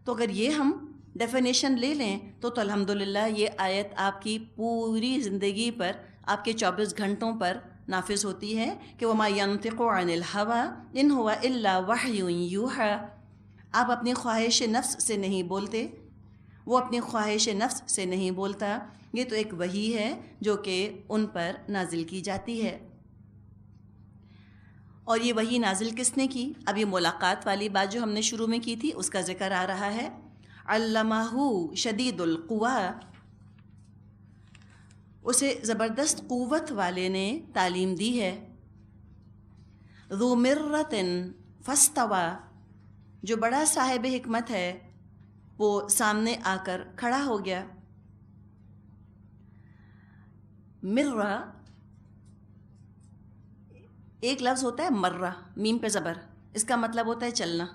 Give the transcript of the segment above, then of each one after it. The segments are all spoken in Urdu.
تو اگر یہ ہم ڈیفینیشن لے لیں تو الحمدللہ یہ آیت آپ کی پوری زندگی پر، آپ کے 24 گھنٹوں پر نافذ ہوتی ہے کہ وَمَا يَنطِقُ عَنِ الْهَوَىٰ إِنْ هُوَ إِلَّا وَحْيٌ يُوحَىٰ۔ آپ اپنی خواہش نفس سے نہیں بولتے، وہ اپنی خواہش نفس سے نہیں بولتا، یہ تو ایک وحی ہے جو کہ ان پر نازل کی جاتی ہے۔ اور یہ وحی نازل کس نے کی؟ اب یہ ملاقات والی بات جو ہم نے شروع میں کی تھی اس کا ذکر آ رہا ہے۔ علمہ شدید القوا، اسے زبردست قوت والے نے تعلیم دی ہے۔ ذو مرۃ فاستویٰ، جو بڑا صاحب حکمت ہے وہ سامنے آ کر کھڑا ہو گیا۔ مرہ ایک لفظ ہوتا ہے مرہ، میم پہ زبر، اس کا مطلب ہوتا ہے چلنا۔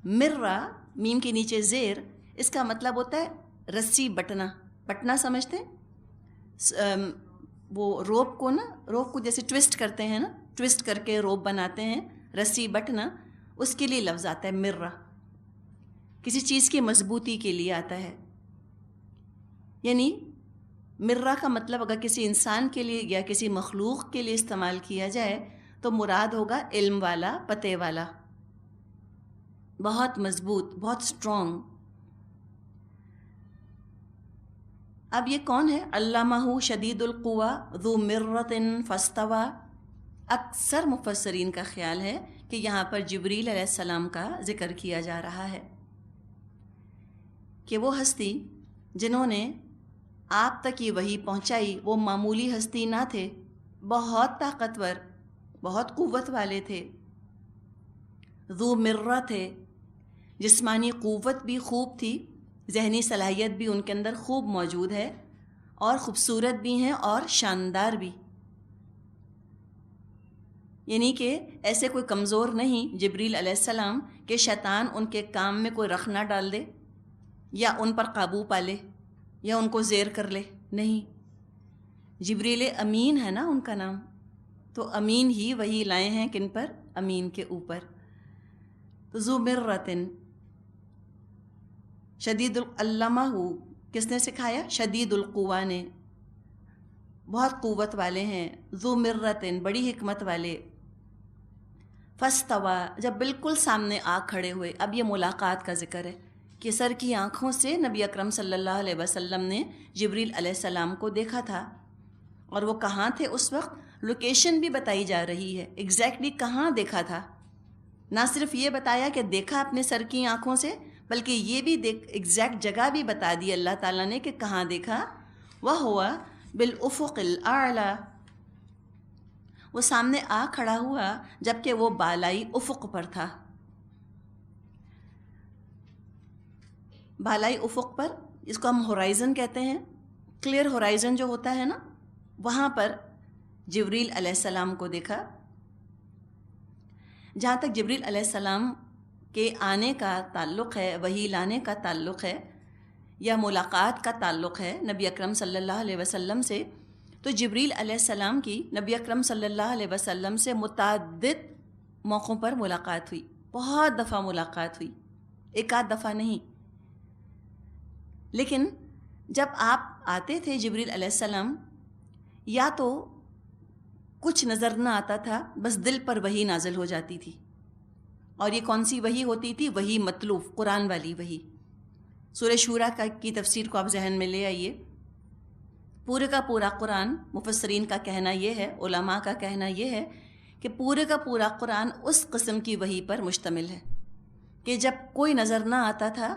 مرہ میم کے نیچے زیر، اس کا مطلب ہوتا ہے رسی بٹنا۔ بٹنا سمجھتے ہیں؟ وہ روپ کو جیسے ٹویسٹ کرتے ہیں نا، ٹویسٹ کر کے روپ بناتے ہیں، رسی بٹنا، اس کے لیے لفظ آتا ہے مرہ، کسی چیز کی مضبوطی کے لیے آتا ہے۔ یعنی مرہ کا مطلب اگر کسی انسان کے لیے یا کسی مخلوق کے لیے استعمال کیا جائے تو مراد ہوگا علم والا، پتے والا، بہت مضبوط، بہت اسٹرانگ۔ اب یہ کون ہے؟ علمہ شدید القوا ذو مرۃ فاستویٰ۔ اکثر مفسرین کا خیال ہے کہ یہاں پر جبریل علیہ السلام کا ذکر کیا جا رہا ہے کہ وہ ہستی جنہوں نے آپ تک یہ وحی پہنچائی وہ معمولی ہستی نہ تھے، بہت طاقتور، بہت قوت والے تھے، ذو مرہ تھے، جسمانی قوت بھی خوب تھی، ذہنی صلاحیت بھی ان کے اندر خوب موجود ہے، اور خوبصورت بھی ہیں اور شاندار بھی۔ یعنی کہ ایسے کوئی کمزور نہیں جبریل علیہ السلام کہ شیطان ان کے کام میں کوئی رخ نہ ڈال دے یا ان پر قابو پا لے یا ان کو زیر کر لے، نہیں۔ جبریل امین ہے نا ان کا نام، تو امین ہی وہی لائے ہیں کن پر؟ امین کے اوپر۔ تو ذو مرۃ شدید علمہ، کس نے سکھایا؟ شدید القوا نے، بہت قوت والے ہیں، ذو مرۃ بڑی حکمت والے۔ فاستویٰ، جب بالکل سامنے آ کھڑے ہوئے، اب یہ ملاقات کا ذکر ہے کہ سر کی آنکھوں سے نبی اکرم صلی اللہ علیہ وسلم نے جبریل علیہ السلام کو دیکھا تھا، اور وہ کہاں تھے اس وقت، لوکیشن بھی بتائی جا رہی ہے، ایگزیکٹلی کہاں دیکھا تھا۔ نہ صرف یہ بتایا کہ دیکھا اپنے سر کی آنکھوں سے، بلکہ یہ بھی ایگزیکٹ جگہ بھی بتا دی اللہ تعالیٰ نے کہ کہاں دیکھا۔ وَهُوَ بِالْأُفُقِ الْأَعْلَى، وہ سامنے آ کھڑا ہوا جبکہ وہ بالائی افق پر تھا۔ بالائی افق پر، اس کو ہم ہورائزن کہتے ہیں، کلیئر ہورائزن جو ہوتا ہے نا، وہاں پر جبریل علیہ السلام کو دیکھا۔ جہاں تک جبریل علیہ السلام کے آنے کا تعلق ہے، وحی لانے کا تعلق ہے یا ملاقات کا تعلق ہے نبی اکرم صلی اللہ علیہ وسلم سے، تو جبریل علیہ السلام کی نبی اکرم صلی اللہ علیہ وسلم سے متعدد موقعوں پر ملاقات ہوئی، بہت دفعہ ملاقات ہوئی، ایک آدھ دفعہ نہیں۔ لیکن جب آپ آتے تھے جبریل علیہ السلام، یا تو کچھ نظر نہ آتا تھا، بس دل پر وحی نازل ہو جاتی تھی۔ اور یہ کون سی وحی ہوتی تھی؟ وحی مطلوب، قرآن والی وحی۔ سورہ شورا کی تفسیر کو آپ ذہن میں لے آئیے، پورے کا پورا قرآن، مفسرین کا کہنا یہ ہے، علماء کا کہنا یہ ہے کہ پورے کا پورا قرآن اس قسم کی وحی پر مشتمل ہے کہ جب کوئی نظر نہ آتا تھا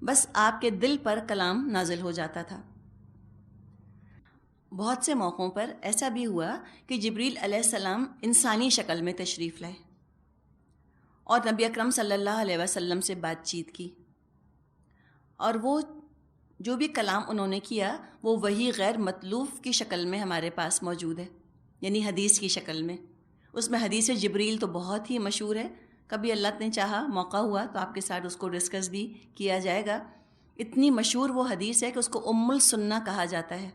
بس آپ کے دل پر کلام نازل ہو جاتا تھا۔ بہت سے موقعوں پر ایسا بھی ہوا کہ جبریل علیہ السلام انسانی شکل میں تشریف لائے اور نبی اکرم صلی اللہ علیہ وسلم سے بات چیت کی، اور وہ جو بھی کلام انہوں نے کیا وہ وہی غیر مطلوب کی شکل میں ہمارے پاس موجود ہے، یعنی حدیث کی شکل میں۔ اس میں حدیث جبریل تو بہت ہی مشہور ہے، کبھی اللہ نے چاہا موقع ہوا تو آپ کے ساتھ اس کو ڈسکس بھی کیا جائے گا۔ اتنی مشہور وہ حدیث ہے کہ اس کو ام السنہ کہا جاتا ہے،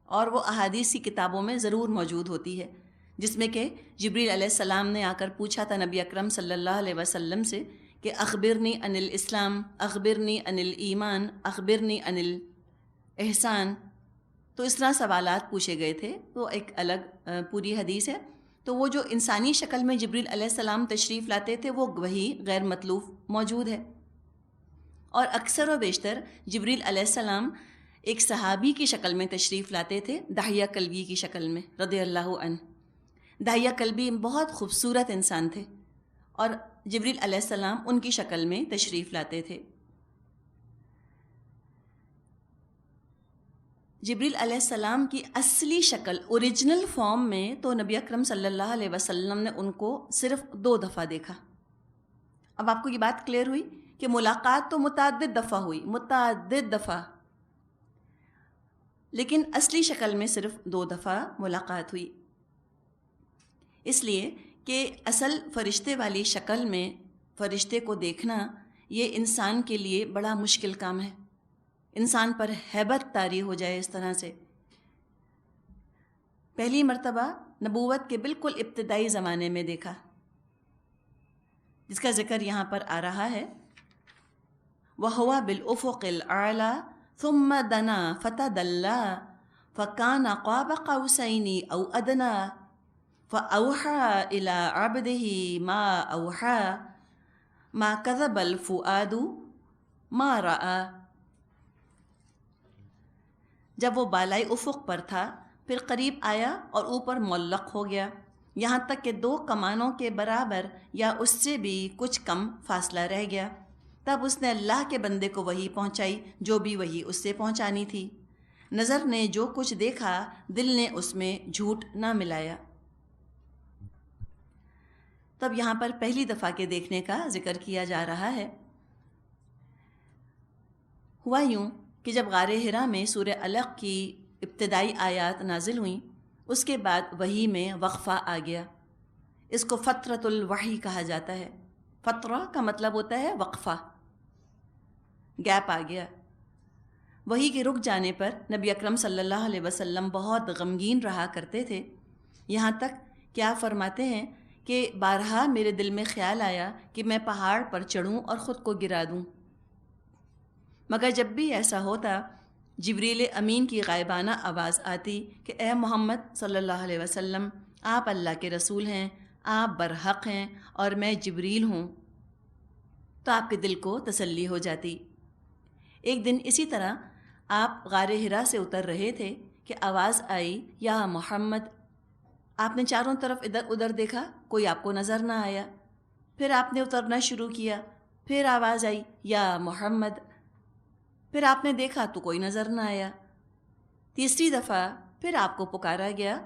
اور وہ احادیث کی کتابوں میں ضرور موجود ہوتی ہے، جس میں کہ جبریل علیہ السلام نے آ کر پوچھا تھا نبی اکرم صلی اللہ علیہ وسلم سے کہ اخبرنی عن الاسلام، اخبرنی عن الایمان، اخبرنی عن الاحسان، تو اس طرح سوالات پوچھے گئے تھے. وہ ایک الگ پوری حدیث ہے. تو وہ جو انسانی شکل میں جبریل علیہ السلام تشریف لاتے تھے وہ وہی غیر مطلوب موجود ہے. اور اکثر و بیشتر جبریل علیہ السلام ایک صحابی کی شکل میں تشریف لاتے تھے، دحیہ کلبی کی شکل میں رضی اللہ عنہ. دحیہ کلبی بہت خوبصورت انسان تھے اور جبریل علیہ السلام ان کی شکل میں تشریف لاتے تھے. جبریل علیہ السلام کی اصلی شکل اوریجنل فارم میں تو نبی اکرم صلی اللہ علیہ وسلم نے ان کو صرف 2 دفعہ دیکھا. اب آپ کو یہ بات کلیئر ہوئی کہ ملاقات تو متعدد دفعہ ہوئی، متعدد دفعہ، لیکن اصلی شکل میں صرف 2 دفعہ ملاقات ہوئی. اس لیے کہ اصل فرشتے والی شکل میں فرشتے کو دیکھنا یہ انسان کے لیے بڑا مشکل کام ہے. انسان پر ہیبت طاری ہو جائے اس طرح سے. پہلی مرتبہ نبوت کے بالکل ابتدائی زمانے میں دیکھا، جس کا ذکر یہاں پر آ رہا ہے. وَهُوَ بِالْأُفُقِ الْأَعْلَى ثُمَّ دَنَا فَتَدَلَّى فَكَانَ قَابَ قَوْسَيْنِ أَوْ أَدْنَى فَأَوْحَى إِلَىٰ عَبْدِهِ مَا أَوْحَى مَا كَذَبَ الْفُؤَادُ مَا رَأَى. جب وہ بالائی افق پر تھا پھر قریب آیا اور اوپر معلق ہو گیا، یہاں تک کہ 2 کمانوں کے برابر یا اس سے بھی کچھ کم فاصلہ رہ گیا. تب اس نے اللہ کے بندے کو وحی پہنچائی جو بھی وحی اس سے پہنچانی تھی. نظر نے جو کچھ دیکھا دل نے اس میں جھوٹ نہ ملایا. تب یہاں پر پہلی دفعہ کے دیکھنے کا ذکر کیا جا رہا ہے. ہوا یوں کہ جب غار حرا میں سورہ علق کی ابتدائی آیات نازل ہوئیں، اس کے بعد وحی میں وقفہ آ گیا. اس کو فترۃ الوحی کہا جاتا ہے. فترہ کا مطلب ہوتا ہے وقفہ، گیپ آ گیا. وحی کے رک جانے پر نبی اکرم صلی اللہ علیہ وسلم بہت غمگین رہا کرتے تھے. یہاں تک کیا فرماتے ہیں کہ بارہا میرے دل میں خیال آیا کہ میں پہاڑ پر چڑھوں اور خود کو گرا دوں، مگر جب بھی ایسا ہوتا جبریل امین کی غائبانہ آواز آتی کہ اے محمد صلی اللہ علیہ وسلم، آپ اللہ کے رسول ہیں، آپ برحق ہیں اور میں جبریل ہوں، تو آپ کے دل کو تسلی ہو جاتی. ایک دن اسی طرح آپ غار حرا سے اتر رہے تھے کہ آواز آئی یا محمد. آپ نے چاروں طرف ادھر ادھر دیکھا، کوئی آپ کو نظر نہ آیا. پھر آپ نے اترنا شروع کیا، پھر آواز آئی یا محمد. پھر آپ نے دیکھا تو کوئی نظر نہ آیا. تیسری دفعہ پھر آپ کو پکارا گیا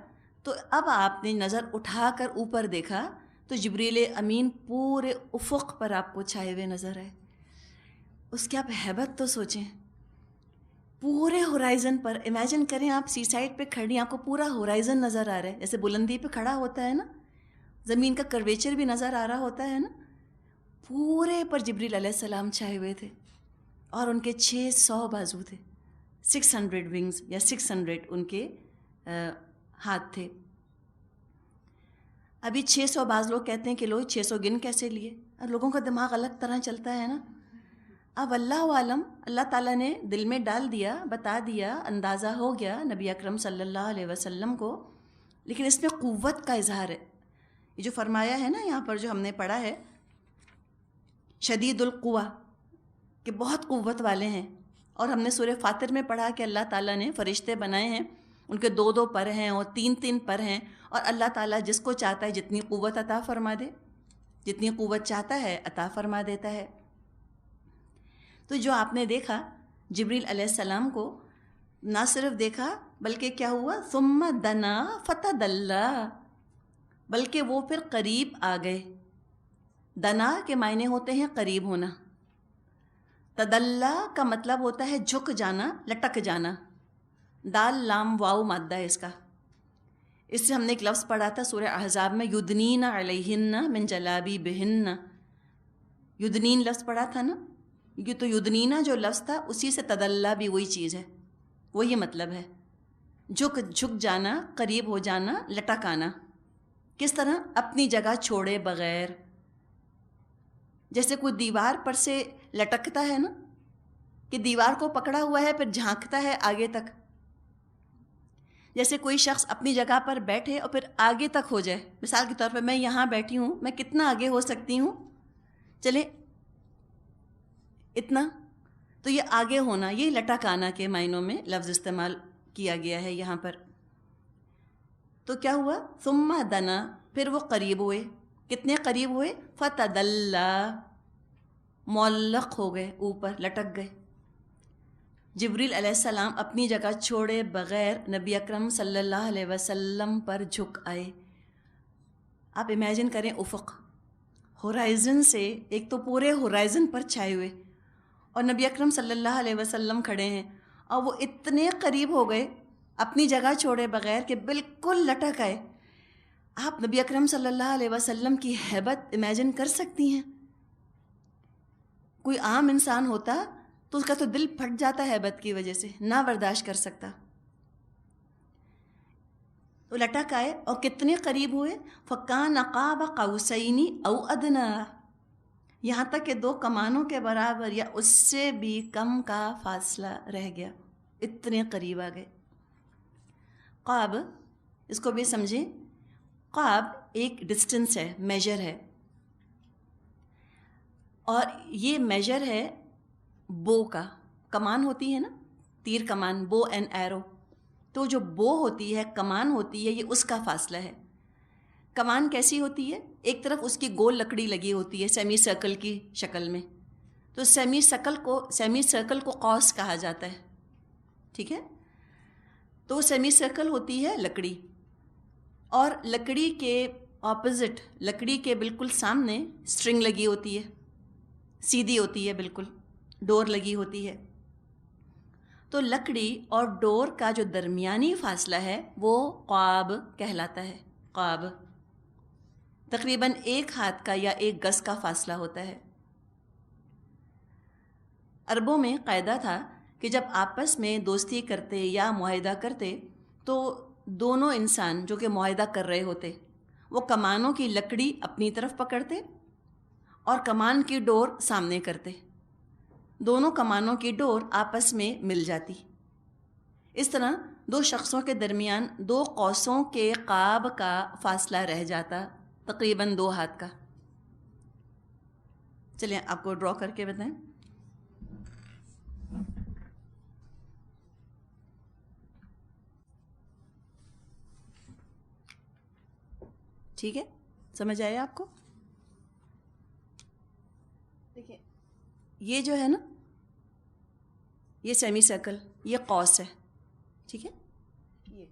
تو اب آپ نے نظر اٹھا کر اوپر دیکھا تو جبریل امین پورے افق پر آپ کو چھائے ہوئے نظر آئے. اس کی آپ ہیبت تو سوچیں، پورے ہورائزن پر. امیجن کریں آپ سی سائڈ پہ کھڑی، آپ کو پورا ہورائزن نظر آ رہا ہے، جیسے بلندی پہ کھڑا ہوتا ہے نا، زمین کا کرویچر بھی نظر آ رہا ہوتا ہے نا. پورے پر جبریل علیہ السلام چھائے ہوئے تھے اور ان کے 600 بازو تھے، 600 ونگز یا 600 ان کے ہاتھ تھے. ابھی 600 بعض لوگ کہتے ہیں کہ لوگ 600 گن کیسے لیے؟ اب لوگوں کا دماغ الگ طرح چلتا ہے نا. اب اللہ عالم، اللہ تعالیٰ نے دل میں ڈال دیا، بتا دیا، اندازہ ہو گیا نبی اکرم صلی اللہ علیہ وسلم کو. لیکن اس میں قوت کا اظہار ہے. یہ جو فرمایا ہے نا یہاں پر جو ہم نے پڑھا ہے شدید القوہ، کہ بہت قوت والے ہیں. اور ہم نے سورہ فاطر میں پڑھا کہ اللہ تعالیٰ نے فرشتے بنائے ہیں، ان کے 2 پر ہیں اور 3 پر ہیں، اور اللہ تعالیٰ جس کو چاہتا ہے جتنی قوت عطا فرما دے، جتنی قوت چاہتا ہے عطا فرما دیتا ہے. تو جو آپ نے دیکھا جبریل علیہ السلام کو، نہ صرف دیکھا بلکہ کیا ہوا، ثم دنا فتدلی، بلکہ وہ پھر قریب آ گئے. دنا کے معنی ہوتے ہیں قریب ہونا. تدلا کا مطلب ہوتا ہے جھک جانا، لٹک جانا. دال لام واو مادہ ہے اس کا. اس سے ہم نے ایک لفظ پڑھا تھا سورہ احزاب میں، یدنین علیہن من جلابیبہن. یدنین لفظ پڑھا تھا نا، یہ تو یدنینا جو لفظ تھا اسی سے تدلا بھی وہی چیز ہے، وہی مطلب ہے جھک جانا، قریب ہو جانا، لٹک آنا. کس طرح؟ اپنی جگہ چھوڑے بغیر. جیسے کوئی دیوار پر سے لٹکتا ہے نا، کہ دیوار کو پکڑا ہوا ہے پھر جھانکتا ہے آگے تک، جیسے کوئی شخص اپنی جگہ پر بیٹھے اور پھر آگے تک ہو جائے. مثال کے طور پہ میں یہاں بیٹھی ہوں، میں کتنا آگے ہو سکتی ہوں؟ چلے اتنا. تو یہ آگے ہونا، یہ لٹک آنا کے معنوں میں لفظ استعمال کیا گیا ہے یہاں پر. تو کیا ہوا؟ ثم دنا، پھر وہ قریب ہوئے. کتنے قریب ہوئے؟ فتدلا، معلق ہو گئے، اوپر لٹک گئے. جبریل علیہ السلام اپنی جگہ چھوڑے بغیر نبی اکرم صلی اللہ علیہ وسلم پر جھک آئے. آپ امیجن کریں افق، ہورائزن سے، ایک تو پورے ہورائزن پر چھائے ہوئے، اور نبی اکرم صلی اللہ علیہ وسلم کھڑے ہیں، اور وہ اتنے قریب ہو گئے اپنی جگہ چھوڑے بغیر کہ بالکل لٹک آئے. آپ نبی اکرم صلی اللہ علیہ وسلم کی ہیبت امیجن کر سکتی ہیں؟ کوئی عام انسان ہوتا تو اس کا تو دل پھٹ جاتا ہے ہیبت کی وجہ سے، نہ برداشت کر سکتا. تو لٹک آئے اور کتنے قریب ہوئے؟ فَكَانَ قَابَ قَوْسَيْنِ أَوْ أَدْنَىٰ، یہاں تک کہ 2 کمانوں کے برابر یا اس سے بھی کم کا فاصلہ رہ گیا، اتنے قریب آ گئے. قاب، اس کو بھی سمجھیں. قاب ایک ڈسٹنس ہے، میجر ہے، اور یہ میجر ہے بو کا. کمان ہوتی ہے نا، تیر کمان، بو اینڈ ایرو. تو جو بو ہوتی ہے، کمان ہوتی ہے، یہ اس کا فاصلہ ہے. کمان کیسی ہوتی ہے؟ ایک طرف اس کی گول لکڑی لگی ہوتی ہے سیمی سرکل کی شکل میں، تو سیمی سرکل کو قوس کہا جاتا ہے. ٹھیک ہے، تو سیمی سرکل ہوتی ہے لکڑی، اور لکڑی کے اپوزٹ، لکڑی کے بالکل سامنے سٹرنگ لگی ہوتی ہے، سیدھی ہوتی ہے بالکل، ڈور لگی ہوتی ہے. تو لکڑی اور ڈور کا جو درمیانی فاصلہ ہے وہ قاب کہلاتا ہے. قاب تقریباً 1 ہاتھ کا یا 1 گز کا فاصلہ ہوتا ہے. عربوں میں قاعدہ تھا کہ جب آپس میں دوستی کرتے یا معاہدہ کرتے تو دونوں انسان جو کہ معاہدہ کر رہے ہوتے، وہ کمانوں کی لکڑی اپنی طرف پکڑتے اور کمان کی ڈور سامنے کرتے. دونوں کمانوں کی ڈور آپس میں مل جاتی. اس طرح 2 شخصوں کے درمیان 2 قوسوں کے قاب کا فاصلہ رہ جاتا، تقریباً 2 ہاتھ کا. چلیں آپ کو ڈرا کر کے بتائیں. ٹھیک ہے، سمجھ آیا آپ کو؟ دیکھیں یہ جو ہے نا، یہ سیمی سرکل، یہ قوس ہے. ٹھیک ہے، یہ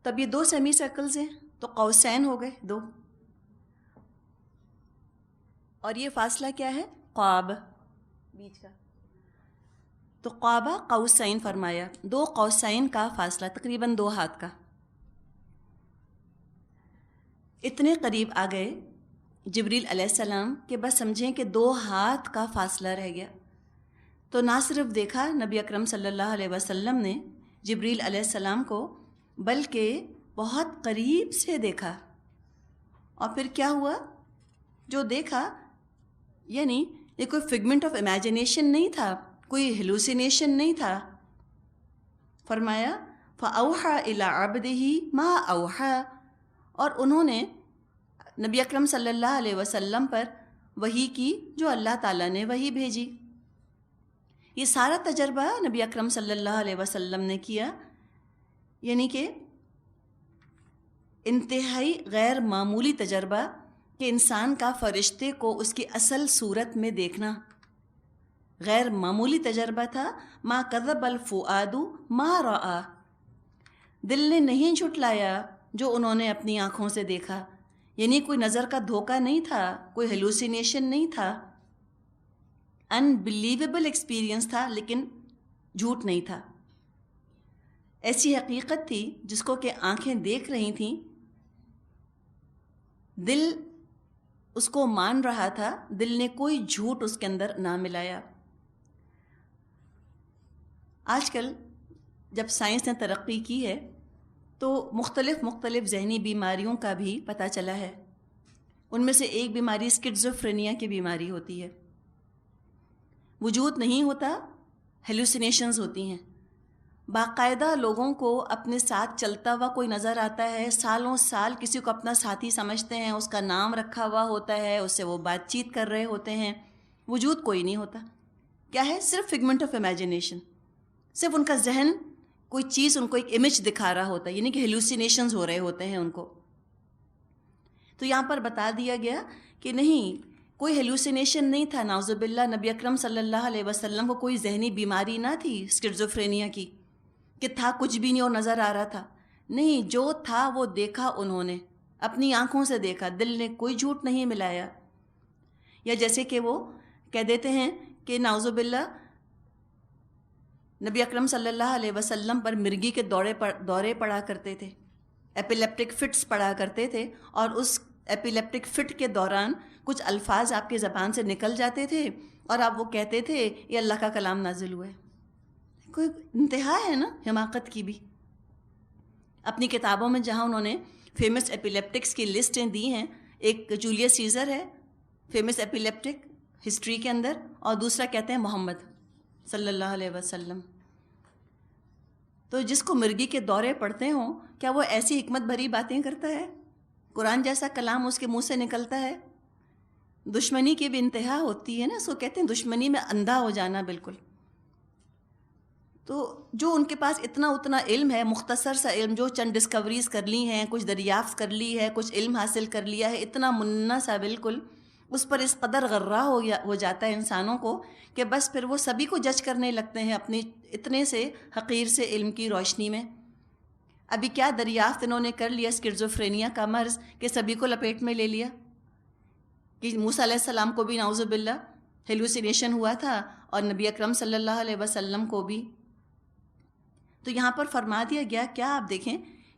تب یہ 2 سیمی سرکلز ہیں تو قوسین ہو گئے 2، اور یہ فاصلہ کیا ہے؟ قاب، بیچ کا. تو قابہ قوسین فرمایا، 2 قوسین کا فاصلہ تقریباً 2 ہاتھ کا. اتنے قریب آ گئے جبریل علیہ السلام کہ بس سمجھیں کہ 2 ہاتھ کا فاصلہ رہ گیا. تو نہ صرف دیکھا نبی اکرم صلی اللہ علیہ وسلم نے جبریل علیہ السلام کو، بلکہ بہت قریب سے دیکھا. اور پھر کیا ہوا؟ جو دیکھا یعنی یہ کوئی فگمنٹ آف امیجنیشن نہیں تھا، کوئی ہیلوسینیشن نہیں تھا. فرمایا فَأَوْحَى إِلَىٰ عَبْدِهِ مَا أَوْحَى، اور انہوں نے نبی اکرم صلی اللہ علیہ وسلم پر وحی کی جو اللہ تعالیٰ نے وحی بھیجی. یہ سارا تجربہ نبی اکرم صلی اللہ علیہ وسلم نے کیا، یعنی کہ انتہائی غیر معمولی تجربہ کہ انسان کا فرشتے کو اس کی اصل صورت میں دیکھنا. غیر معمولی تجربہ تھا. ما کذب الفؤاد ما رأى، دل نے نہیں جھٹلایا جو انہوں نے اپنی آنکھوں سے دیکھا. یعنی کوئی نظر کا دھوکہ نہیں تھا، کوئی ہیلوسینیشن نہیں تھا، انبلیویبل ایکسپیرئنس تھا لیکن جھوٹ نہیں تھا. ایسی حقیقت تھی جس کو کہ آنکھیں دیکھ رہی تھیں، دل اس کو مان رہا تھا، دل نے کوئی جھوٹ اس کے اندر نہ ملایا. آج کل جب سائنس نے ترقی کی ہے تو مختلف ذہنی بیماریوں کا بھی پتہ چلا ہے. ان میں سے ایک بیماری اسکیزوفرینیا کی بیماری ہوتی ہے. وجود نہیں ہوتا، ہیلوسینیشنز ہوتی ہیں. باقاعدہ لوگوں کو اپنے ساتھ چلتا ہوا کوئی نظر آتا ہے، سالوں سال کسی کو اپنا ساتھی سمجھتے ہیں، اس کا نام رکھا ہوا ہوتا ہے، اس سے وہ بات چیت کر رہے ہوتے ہیں، وجود کوئی نہیں ہوتا. کیا ہے؟ صرف فگمنٹ آف امیجنیشن. صرف ان کا ذہن کوئی چیز ان کو ایک امیج دکھا رہا ہوتا ہے، یعنی کہ ہیلوسینیشنز ہو رہے ہوتے ہیں ان کو. تو یہاں پر بتا دیا گیا کہ نہیں، کوئی ہیلوسینیشن نہیں تھا. نعوذ باللہ، نبی اکرم صلی اللہ علیہ وسلم کو کوئی ذہنی بیماری نہ تھی اسکیزوفرینیا کی کہ تھا کچھ بھی نہیں اور نظر آ رہا تھا. نہیں، جو تھا وہ دیکھا انہوں نے، اپنی آنکھوں سے دیکھا، دل نے کوئی جھوٹ نہیں ملایا. یا جیسے کہ وہ کہہ دیتے ہیں کہ نعوذ باللہ نبی اکرم صلی اللہ علیہ وسلم پر مرگی کے دورے پڑا کرتے تھے، ایپیلیپٹک فٹس پڑا کرتے تھے، اور اس ایپیلیپٹک فٹ کے دوران کچھ الفاظ آپ کی زبان سے نکل جاتے تھے اور آپ وہ کہتے تھے یہ اللہ کا کلام نازل ہوا ہے. کوئی انتہا ہے نا حماقت کی بھی. اپنی کتابوں میں جہاں انہوں نے فیمس ایپیلیپٹکس کی لسٹیں دی ہیں، ایک جولیس سیزر ہے فیمس ایپیلیپٹک ہسٹری کے اندر، اور دوسرا کہتے ہیں محمد صلی اللہ علیہ وسلم. تو جس کو مرگی کے دورے پڑتے ہوں، کیا وہ ایسی حکمت بھری باتیں کرتا ہے؟ قرآن جیسا کلام اس کے منہ سے نکلتا ہے؟ دشمنی کی بھی انتہا ہوتی ہے نا، سو کہتے ہیں دشمنی میں اندھا ہو جانا بالکل. تو جو ان کے پاس اتنا علم ہے، مختصر سا علم، جو چند ڈسکوریز کر لی ہیں، کچھ دریافت کر لی ہے، کچھ علم حاصل کر لیا ہے، اتنا مننا سا بالکل، اس پر اس قدر غرہ ہو جاتا ہے انسانوں کو کہ بس پھر وہ سبھی کو جج کرنے لگتے ہیں اپنی اتنے سے حقیر سے علم کی روشنی میں. ابھی کیا دریافت انہوں نے کر لیا اسکیزوفرینیا کا مرض کہ سبھی کو لپیٹ میں لے لیا، کہ موسیٰ علیہ السلام کو بھی نعوذ باللہ ہیلوسینیشن ہوا تھا اور نبی اکرم صلی اللہ علیہ وسلم کو بھی. تو یہاں پر فرما دیا گیا، کیا آپ دیکھیں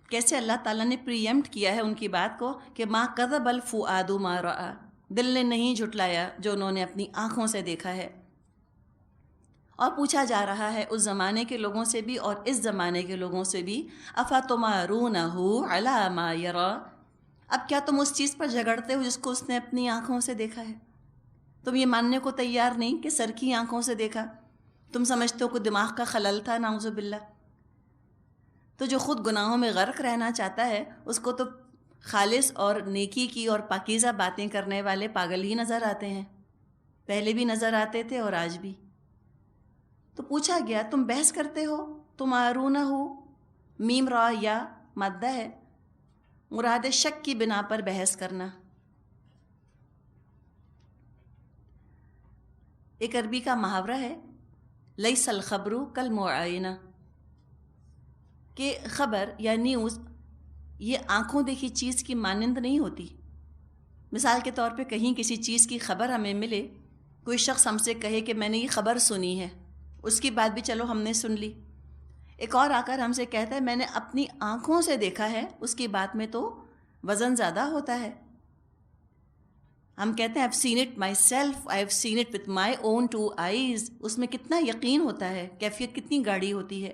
کیسے اللہ تعالیٰ نے پریمپٹ کیا ہے ان کی بات کو کہ ما کذب الفؤاد ما رأى، دل نے نہیں جھٹلایا جو انہوں نے اپنی آنکھوں سے دیکھا ہے. اور پوچھا جا رہا ہے اس زمانے کے لوگوں سے بھی اور اس زمانے کے لوگوں سے بھی، افتمارونہ علی ما یری، اب کیا تم اس چیز پر جھگڑتے ہو جس کو اس نے اپنی آنکھوں سے دیکھا ہے؟ تم یہ ماننے کو تیار نہیں کہ سر کی آنکھوں سے دیکھا، تم سمجھتے ہو کہ دماغ کا خلل تھا، نعوذ باللہ. تو جو خود گناہوں میں غرق رہنا چاہتا ہے، اس کو تو خالص اور نیکی کی اور پاکیزہ باتیں کرنے والے پاگل ہی نظر آتے ہیں، پہلے بھی نظر آتے تھے اور آج بھی. تو پوچھا گیا تم بحث کرتے ہو، تمارونہ ہو، میم را یا مادہ ہے، مراد شک کی بنا پر بحث کرنا. ایک عربی کا محاورہ ہے، لیس الخبر کالمعائنہ، کہ خبر یا نیوز یہ آنکھوں دیکھی چیز کی مانند نہیں ہوتی. مثال کے طور پہ کہیں کسی چیز کی خبر ہمیں ملے، کوئی شخص ہم سے کہے کہ میں نے یہ خبر سنی ہے، اس کی بات بھی چلو ہم نے سن لی. ایک اور آ کر ہم سے کہتا ہے میں نے اپنی آنکھوں سے دیکھا ہے، اس کی بات میں تو وزن زیادہ ہوتا ہے. ہم کہتے ہیں I've seen it myself, I've seen it with my own 2 eyes. اس میں کتنا یقین ہوتا ہے، کیفیت کتنی گاڑی ہوتی ہے.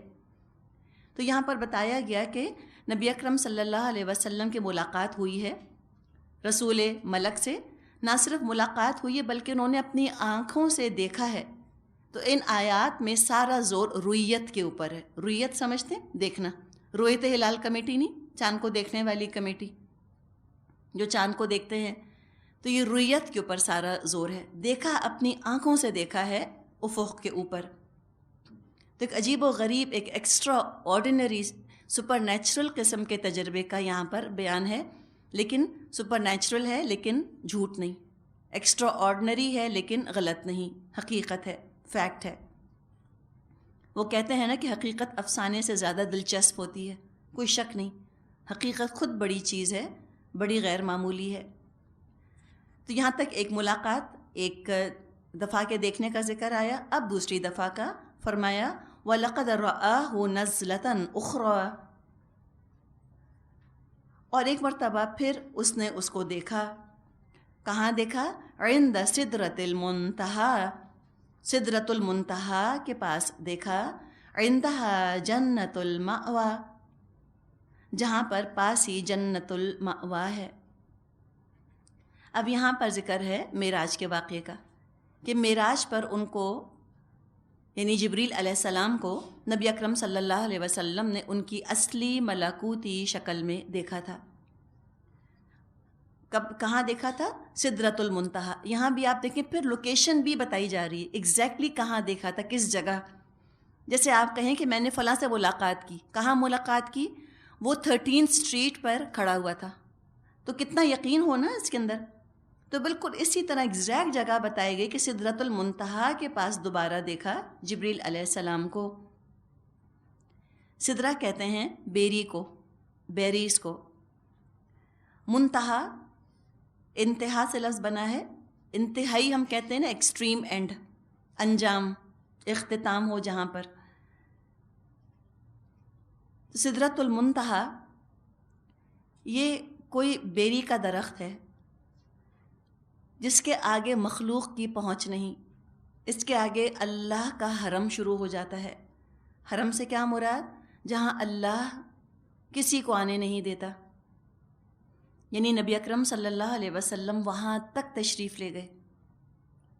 تو یہاں پر بتایا گیا کہ نبی اکرم صلی اللہ علیہ وسلم کی ملاقات ہوئی ہے رسول ملک سے. نہ صرف ملاقات ہوئی ہے بلکہ انہوں نے اپنی آنکھوں سے دیکھا ہے. تو ان آیات میں سارا زور رویت کے اوپر ہے. رویت سمجھتے ہیں؟ دیکھنا. رویت ہلال کمیٹی نہیں، چاند کو دیکھنے والی کمیٹی جو چاند کو دیکھتے ہیں، تو یہ رویت کے اوپر سارا زور ہے. دیکھا، اپنی آنکھوں سے دیکھا ہے افق کے اوپر. تو ایک عجیب و غریب، ایک ایکسٹرا آرڈینری سپر نیچرل قسم کے تجربے کا یہاں پر بیان ہے. لیکن سپر نیچرل ہے لیکن جھوٹ نہیں، ایکسٹرا آرڈنری ہے لیکن غلط نہیں، حقیقت ہے، فیکٹ ہے. وہ کہتے ہیں نا کہ حقیقت افسانے سے زیادہ دلچسپ ہوتی ہے. کوئی شک نہیں، حقیقت خود بڑی چیز ہے، بڑی غیر معمولی ہے. تو یہاں تک ایک ملاقات، ایک دفعہ کے دیکھنے کا ذکر آیا. اب دوسری دفعہ کا فرمایا وَلَقَدْ رَآهُ نَزْلَةً أُخْرَى، اور ایک مرتبہ پھر اس نے اس کو دیکھا. کہاں دیکھا؟ عند سدرۃ المنتہا، سدرۃ المنتہا کے پاس دیکھا. عندہا جنت المأوی، جہاں پر پاس ہی جنت المأوی ہے. اب یہاں پر ذکر ہے معراج کے واقعے کا کہ معراج پر ان کو یعنی جبریل علیہ السلام کو نبی اکرم صلی اللہ علیہ وسلم نے ان کی اصلی ملکوتی شکل میں دیکھا تھا. کہاں دیکھا تھا؟ سدرۃ المنتہا. یہاں بھی آپ دیکھیں پھر لوکیشن بھی بتائی جا رہی ہے ایگزیکٹلی کہاں دیکھا تھا، کس جگہ. جیسے آپ کہیں کہ میں نے فلاں سے ملاقات کی. کہاں ملاقات کی؟ وہ 13 اسٹریٹ پر کھڑا ہوا تھا. تو کتنا یقین ہونا اس کے اندر. تو بالکل اسی طرح ایگزیکٹ جگہ بتائی گئی کہ سدرۃ المنتہا کے پاس دوبارہ دیکھا جبریل علیہ السلام کو. سدرہ کہتے ہیں بیری کو، بیریز کو. منتہا انتہا سے لفظ بنا ہے. انتہائی ہم کہتے ہیں نا، ایکسٹریم اینڈ، انجام، اختتام ہو جہاں پر. سدرۃ المنتہا یہ کوئی بیری کا درخت ہے جس کے آگے مخلوق کی پہنچ نہیں. اس کے آگے اللہ کا حرم شروع ہو جاتا ہے. حرم سے کیا مراد؟ جہاں اللہ کسی کو آنے نہیں دیتا. یعنی نبی اکرم صلی اللہ علیہ وسلم وہاں تک تشریف لے گئے،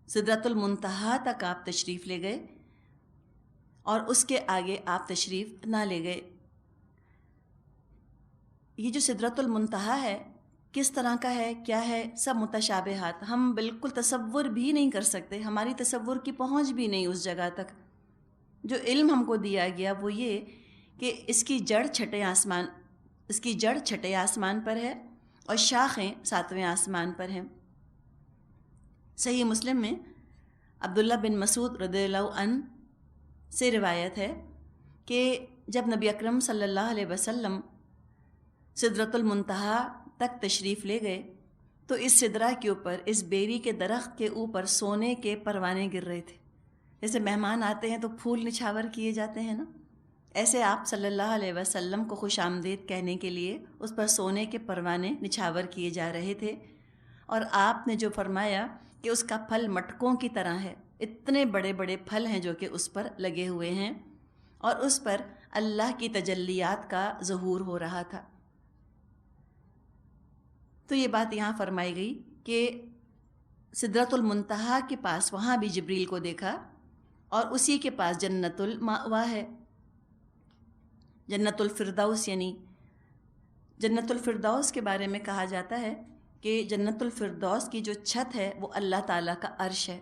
سدرۃ المنتہا تک آپ تشریف لے گئے، اور اس کے آگے آپ تشریف نہ لے گئے. یہ جو سدرۃ المنتہا ہے کس طرح کا ہے، کیا ہے، سب متشابہات. ہم بالکل تصور بھی نہیں کر سکتے، ہماری تصور کی پہنچ بھی نہیں اس جگہ تک. جو علم ہم کو دیا گیا وہ یہ کہ اس کی جڑ چھٹے آسمان پر ہے اور شاخیں 7ویں آسمان پر ہیں. صحیح مسلم میں عبداللہ بن مسعود رضی اللہ عنہ سے روایت ہے کہ جب نبی اکرم صلی اللہ علیہ وسلم سدرۃ المنتہا تک تشریف لے گئے تو اس سدرہ کے اوپر، اس بیری کے درخت کے اوپر سونے کے پروانے گر رہے تھے. جیسے مہمان آتے ہیں تو پھول نچھاور کیے جاتے ہیں نا، ایسے آپ صلی اللہ علیہ وسلم کو خوش آمدید کہنے کے لیے اس پر سونے کے پروانے نچھاور کیے جا رہے تھے. اور آپ نے جو فرمایا کہ اس کا پھل مٹکوں کی طرح ہے، اتنے بڑے بڑے پھل ہیں جو کہ اس پر لگے ہوئے ہیں، اور اس پر اللہ کی تجلیات کا ظہور ہو رہا تھا. تو یہ بات یہاں فرمائی گئی کہ سدرۃ المنتہا کے پاس وہاں بھی جبریل کو دیکھا، اور اسی کے پاس جنت المأوا ہے، جنت الفردوس. یعنی جنت الفردوس کے بارے میں کہا جاتا ہے کہ جنت الفردوس کی جو چھت ہے وہ اللہ تعالیٰ کا عرش ہے.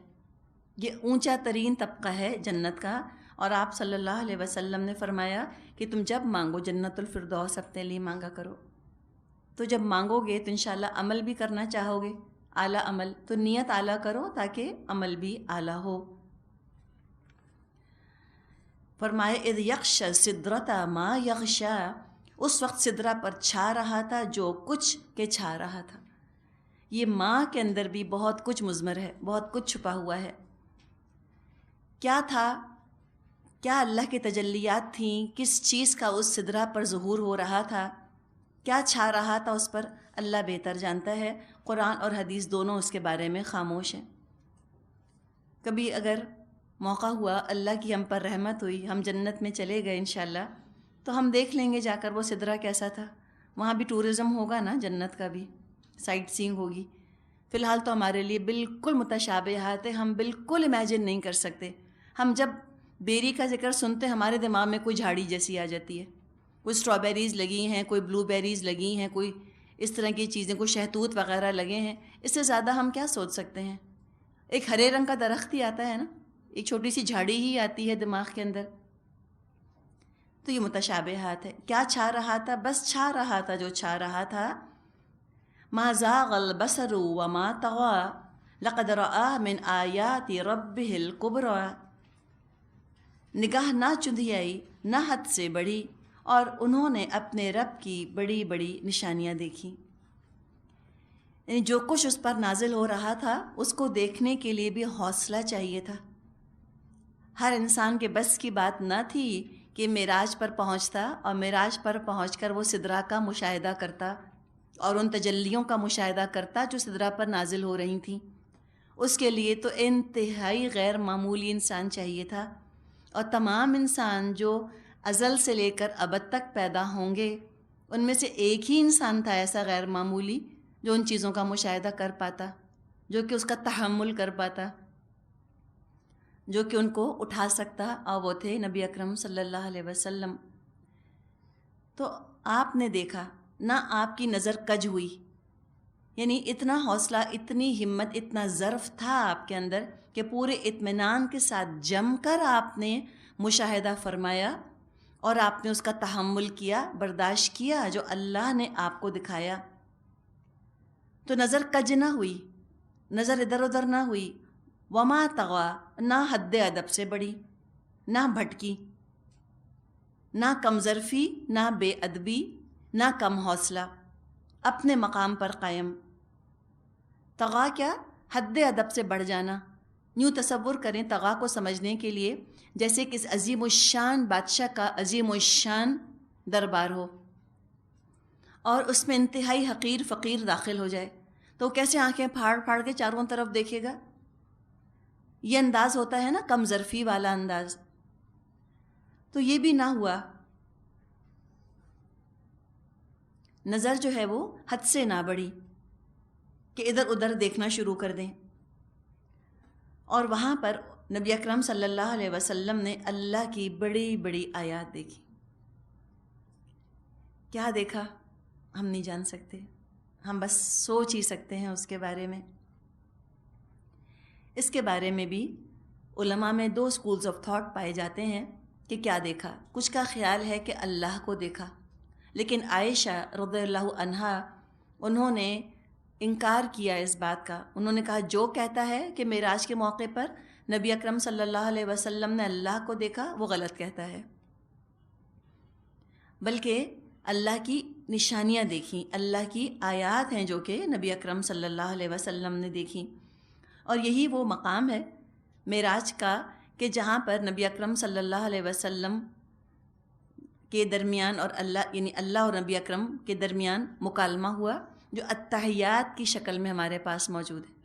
یہ اونچا ترین طبقہ ہے جنت کا. اور آپ صلی اللہ علیہ وسلم نے فرمایا کہ تم جب مانگو جنت الفردوس اپنے لیے مانگا کرو. تو جب مانگو گے تو انشاءاللہ عمل بھی کرنا چاہو گے، اعلیٰ عمل، تو نیت اعلیٰ کرو تاکہ عمل بھی اعلیٰ ہو. فرمائے اذ یغشی السدرۃ ما یغشی، اس وقت سدرہ پر چھا رہا تھا جو کچھ کہ چھا رہا تھا. یہ ماں کے اندر بھی بہت کچھ مضمر ہے، بہت کچھ چھپا ہوا ہے. کیا تھا؟ کیا اللہ کی تجلیات تھیں؟ کس چیز کا اس سدرہ پر ظہور ہو رہا تھا؟ کیا چھا رہا تھا اس پر؟ اللہ بہتر جانتا ہے. قرآن اور حدیث دونوں اس کے بارے میں خاموش ہیں. کبھی اگر موقع ہوا، اللہ کی ہم پر رحمت ہوئی، ہم جنت میں چلے گئے انشاءاللہ، تو ہم دیکھ لیں گے جا کر وہ سدرہ کیسا تھا. وہاں بھی ٹورزم ہوگا نا، جنت کا بھی سائٹ سینگ ہوگی. فی الحال تو ہمارے لیے بالکل متشابہات ہیں، ہم بالکل امیجن نہیں کر سکتے. ہم جب بیری کا ذکر سنتے ہمارے دماغ میں کوئی جھاڑی جیسی آ جاتی ہے، کوئی اسٹرابیریز لگی ہیں، کوئی بلو بیریز لگی ہیں، کوئی اس طرح کی چیزیں، کوئی شہتوت وغیرہ لگے ہیں. اس سے زیادہ ہم کیا سوچ سکتے ہیں؟ ایک ہرے رنگ کا درخت ہی آتا ہے نا، ایک چھوٹی سی جھاڑی ہی آتی ہے دماغ کے اندر. تو یہ متشابہات ہے. کیا چھا رہا تھا؟ بس چھا رہا تھا جو چھا رہا تھا. ما زاغ البصر وما طغى لقد رأى من آیات ربه الکبریٰ. نگاہ نہ چندھیائی، نہ حد سے بڑھی، اور انہوں نے اپنے رب کی بڑی بڑی نشانیاں دیکھیں. یعنی جو کچھ اس پر نازل ہو رہا تھا اس کو دیکھنے کے لیے بھی حوصلہ چاہیے تھا. ہر انسان کے بس کی بات نہ تھی کہ معراج پر پہنچتا اور معراج پر پہنچ کر وہ سدرہ کا مشاہدہ کرتا اور ان تجلیوں کا مشاہدہ کرتا جو سدرہ پر نازل ہو رہی تھیں. اس کے لیے تو انتہائی غیر معمولی انسان چاہیے تھا. اور تمام انسان جو ازل سے لے کر ابد تک پیدا ہوں گے ان میں سے ایک ہی انسان تھا ایسا غیر معمولی جو ان چیزوں کا مشاہدہ کر پاتا، جو کہ اس کا تحمل کر پاتا، جو کہ ان کو اٹھا سکتا، اور وہ تھے نبی اکرم صلی اللہ علیہ وسلم۔ تو آپ نے دیکھا نہ آپ کی نظر کج ہوئی، یعنی اتنا حوصلہ، اتنی ہمت، اتنا ظرف تھا آپ کے اندر کہ پورے اطمینان کے ساتھ جم کر آپ نے مشاہدہ فرمایا اور آپ نے اس کا تحمل کیا، برداشت کیا جو اللہ نے آپ کو دکھایا۔ تو نظر کج نہ ہوئی، نظر ادھر ادھر نہ ہوئی، وما طغا، نہ حد ادب سے بڑھی، نہ بھٹکی، نہ کم ظرفی، نہ بے ادبی، نہ کم حوصلہ، اپنے مقام پر قائم۔ طغا کیا؟ حد ادب سے بڑھ جانا۔ یوں تصور کریں طغا کو سمجھنے کے لیے جیسے کہ عظیم الشان بادشاہ کا عظیم الشان دربار ہو اور اس میں انتہائی حقیر فقیر داخل ہو جائے تو کیسے آنکھیں پھاڑ پھاڑ کے چاروں طرف دیکھے گا؟ یہ انداز ہوتا ہے نا، کم ظرفی والا انداز۔ تو یہ بھی نہ ہوا، نظر جو ہے وہ حد سے نہ بڑھی کہ ادھر ادھر دیکھنا شروع کر دیں۔ اور وہاں پر نبی اکرم صلی اللہ علیہ وسلم نے اللہ کی بڑی بڑی آیات دیکھی۔ کیا دیکھا ہم نہیں جان سکتے، ہم بس سوچ ہی سکتے ہیں اس کے بارے میں۔ اس کے بارے میں بھی علماء میں دو سکولز آف تھاٹ پائے جاتے ہیں کہ کیا دیکھا۔ کچھ کا خیال ہے کہ اللہ کو دیکھا، لیکن عائشہ رضی اللہ عنہا انہوں نے انکار کیا اس بات کا۔ انہوں نے کہا جو کہتا ہے کہ معراج کے موقع پر نبی اکرم صلی اللہ علیہ وسلم نے اللہ کو دیکھا وہ غلط کہتا ہے، بلکہ اللہ کی نشانیاں دیکھیں، اللہ کی آیات ہیں جو کہ نبی اکرم صلی اللہ علیہ وسلم نے دیکھیں۔ اور یہی وہ مقام ہے معراج کا کہ جہاں پر نبی اکرم صلی اللہ علیہ وسلم کے درمیان اور اللہ، یعنی اللہ اور نبی اکرم کے درمیان مکالمہ ہوا، جو التحیات کی شکل میں ہمارے پاس موجود ہے۔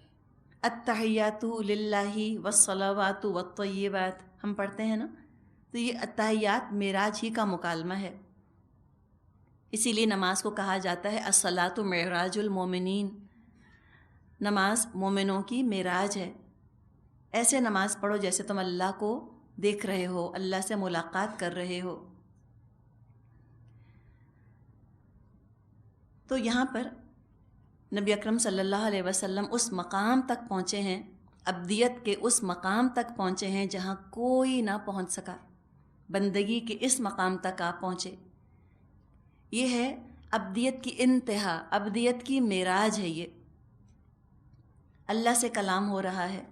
التحیات للہ والصلوات والطیبات ہم پڑھتے ہیں نا، تو یہ التحیات معراج ہی کا مکالمہ ہے۔ اسی لیے نماز کو کہا جاتا ہے الصلاۃ معراج المومنین، نماز مومنوں کی معراج ہے۔ ایسے نماز پڑھو جیسے تم اللہ کو دیکھ رہے ہو، اللہ سے ملاقات کر رہے ہو۔ تو یہاں پر نبی اکرم صلی اللہ علیہ وسلم اس مقام تک پہنچے ہیں، عبدیت کے اس مقام تک پہنچے ہیں جہاں کوئی نہ پہنچ سکا۔ بندگی کے اس مقام تک آپ پہنچے، یہ ہے عبدیت کی انتہا، عبدیت کی معراج ہے۔ یہ اللہ سے کلام ہو رہا ہے،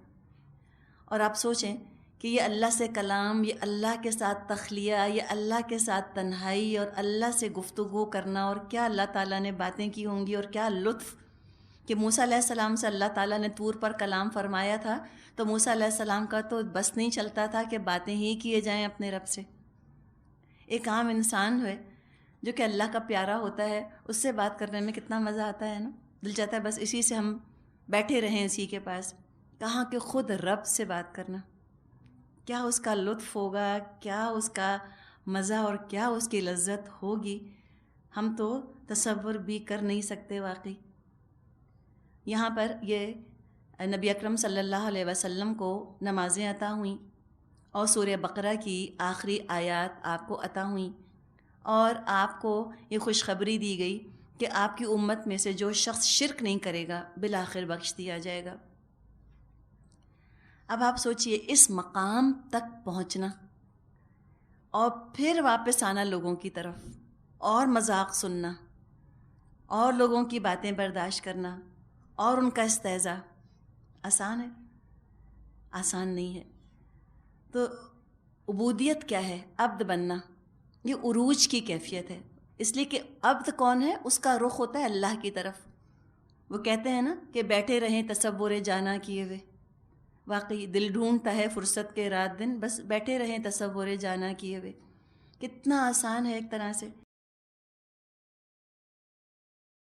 اور آپ سوچیں کہ یہ اللہ سے کلام، یہ اللہ کے ساتھ تخلیہ، یہ اللہ کے ساتھ تنہائی اور اللہ سے گفتگو کرنا، اور کیا اللہ تعالیٰ نے باتیں کی ہوں گی، اور کیا لطف کہ موسیٰ علیہ السلام سے اللہ تعالیٰ نے طور پر کلام فرمایا تھا تو موسیٰ علیہ السلام کا تو بس نہیں چلتا تھا کہ باتیں ہی کیے جائیں اپنے رب سے۔ ایک عام انسان ہے جو کہ اللہ کا پیارا ہوتا ہے، اس سے بات کرنے میں کتنا مزہ آتا ہے نا، دل چاہتا ہے بس اسی سے ہم بیٹھے رہیں اسی کے پاس۔ کہاں کہ خود رب سے بات کرنا، کیا اس کا لطف ہوگا، کیا اس کا مزہ اور کیا اس کی لذت ہوگی، ہم تو تصور بھی کر نہیں سکتے واقعی۔ یہاں پر یہ نبی اکرم صلی اللہ علیہ وسلم کو نمازیں عطا ہوئیں اور سورہ بقرہ کی آخری آیات آپ کو عطا ہوئیں، اور آپ کو یہ خوشخبری دی گئی کہ آپ کی امت میں سے جو شخص شرک نہیں کرے گا بالآخر بخش دیا جائے گا۔ اب آپ سوچئے اس مقام تک پہنچنا اور پھر واپس آنا لوگوں کی طرف، اور مذاق سننا، اور لوگوں کی باتیں برداشت کرنا، اور ان کا استہزاء، آسان ہے؟ آسان نہیں ہے۔ تو عبودیت کیا ہے؟ عبد بننا، یہ عروج کی کیفیت ہے، اس لیے کہ عبد کون ہے؟ اس کا رخ ہوتا ہے اللہ کی طرف۔ وہ کہتے ہیں نا کہ بیٹھے رہیں تصور جانا کیے ہوئے، واقعی دل ڈھونڈتا ہے فرصت کے رات دن، بس بیٹھے رہیں تصور جانا کیے ہوئے۔ کتنا آسان ہے ایک طرح سے